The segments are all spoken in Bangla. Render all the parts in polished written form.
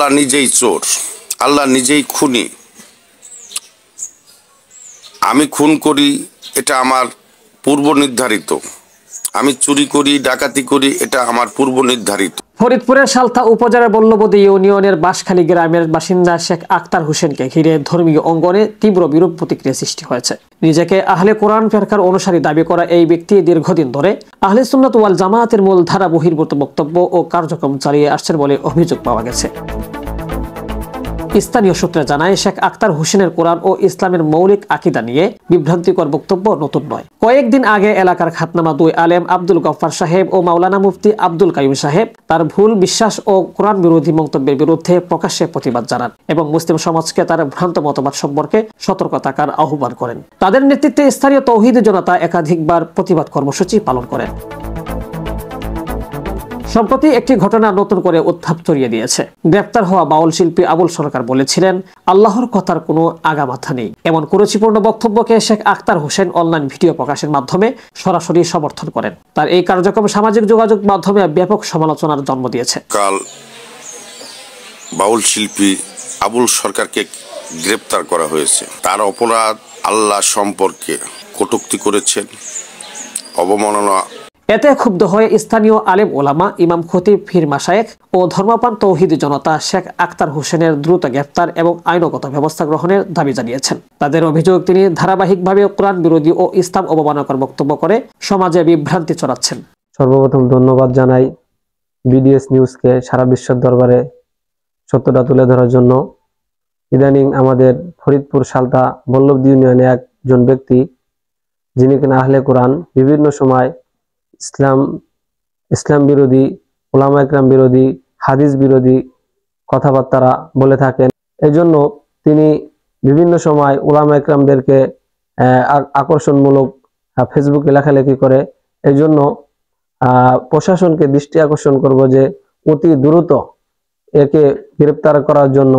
আল্লাহ নিজেই চোর, আল্লাহ নিজেই খুনি। আমি খুন করি, এটা আমার পূর্ব নির্ধারিত। আমি চুরি করি, ডাকাতি করি, এটা আমার পূর্ব নির্ধারিত। ফরিদপুরের সালথা উপজেলার বল্লবদী ইউনিয়নের বাঁশখালী গ্রামের বাসিন্দা শেখ আক্তার হোসেনকে ঘিরে ধর্মীয় অঙ্গনে তীব্র বিরূপ প্রতিক্রিয়া সৃষ্টি হয়েছে। নিজেকে আহলে কোরআন ফিরকার অনুসারী দাবি করা এই ব্যক্তি দীর্ঘদিন ধরে আহলে সুন্নাত ওয়াল জামায়াতের মূল ধারা বহির্ভূত বক্তব্য ও কার্যক্রম চালিয়ে আসছেন বলে অভিযোগ পাওয়া গেছে। স্থানীয় সূত্রে জানায়, শেখ আক্তার হোসেনের কোরআন ও ইসলামের মৌলিক আকীদা নিয়ে বিভ্রান্তিকর বক্তব্য নতুন নয়। কয়েকদিন আগে এলাকার খ্যাতনামা দুই আলেম আব্দুল গফফার সাহেব ও মাওলানা মুফতি আব্দুল কাইয়ুম সাহেব তার ভুল বিশ্বাস ও কোরআন বিরোধী মন্তব্যের বিরুদ্ধে প্রকাশ্যে প্রতিবাদ জানান এবং মুসলিম সমাজকে তার ভ্রান্ত মতবাদ সম্পর্কে সতর্ক থাকার আহ্বান করেন। তাদের নেতৃত্বে স্থানীয় তৌহিদি জনতা একাধিকবার প্রতিবাদ কর্মসূচি পালন করেন। সম্প্রতি একটি ঘটনা নতুন করে উত্থাপ ছড়িয়ে দিয়েছে। গ্রেপ্তার হওয়া বাউল শিল্পী আবুল সরকার বলেছিলেন, আল্লাহর কথার কোনো আগামাথা নেই। এমন কুরুচিপূর্ণ বক্তব্যকে শেখ আক্তার হোসেন অনলাইন ভিডিও প্রকাশের মাধ্যমে সরাসরি সমর্থন করেন। তার এই কার্যক্রম সামাজিক যোগাযোগ মাধ্যমে ব্যাপক সমালোচনার জন্ম দিয়েছে। কাল বাউল শিল্পী আবুল সরকারকে গ্রেপ্তার করা হয়েছে। তার অপরাধ আল্লাহ সম্পর্কে কটূক্তি করেছেন, অবমাননা। এতে ক্ষুব্ধ হয়ে স্থানীয় আলেম ওলামা, ইমাম খতিব, পীর মাশায়েখ ও ধর্মপ্রাণ তৌহিদি জনতা শেখ আক্তার হোসেনের দ্রুত গ্রেফতার এবং আইনগত ব্যবস্থা গ্রহণের দাবি জানিয়েছেন। তাদের অভিযোগ, তিনি ধারাবাহিকভাবে কোরআন বিরোধী ও ইসলাম অবমাননাকর বক্তব্য করে সমাজে বিভ্রান্তি ছড়াচ্ছেন। সর্বপ্রথম ধন্যবাদ জানাই বিডিএস নিউজকে সারা বিশ্বের দরবারে সত্যটা তুলে ধরার জন্য। ইদানিং আমাদের ফরিদপুর সালথা বল্লবদী ইউনিয়নে একজন ব্যক্তি, যিনি কিনা আহলে কোরআন, বিভিন্ন সময় ইসলাম বিরোধী, উলামা ইকরাম বিরোধী, হাদিস বিরোধী কথাবার্তা বলে থাকেন। এজন্য তিনি বিভিন্ন সময় উলামা ইকরামদেরকে আকর্ষণমূলক ফেসবুকে লেখালেখি করে। এই জন্য প্রশাসনকে দৃষ্টি আকর্ষণ করব যে অতি দ্রুত একে গ্রেপ্তার করার জন্য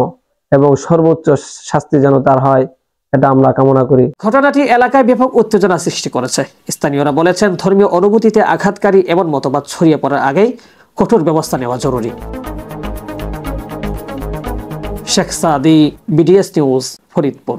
এবং সর্বোচ্চ শাস্তি যেন তার হয়, এটা আমরা কামনা করি। ঘটনাটি এলাকায় ব্যাপক উত্তেজনা সৃষ্টি করেছে। স্থানীয়রা বলেছেন, ধর্মীয় অনুভূতিতে আঘাতকারী এমন মতবাদ ছড়িয়ে পড়ার আগেই কঠোর ব্যবস্থা নেওয়া জরুরি। শেখ সাদি, বিডিএস নিউজ, ফরিদপুর।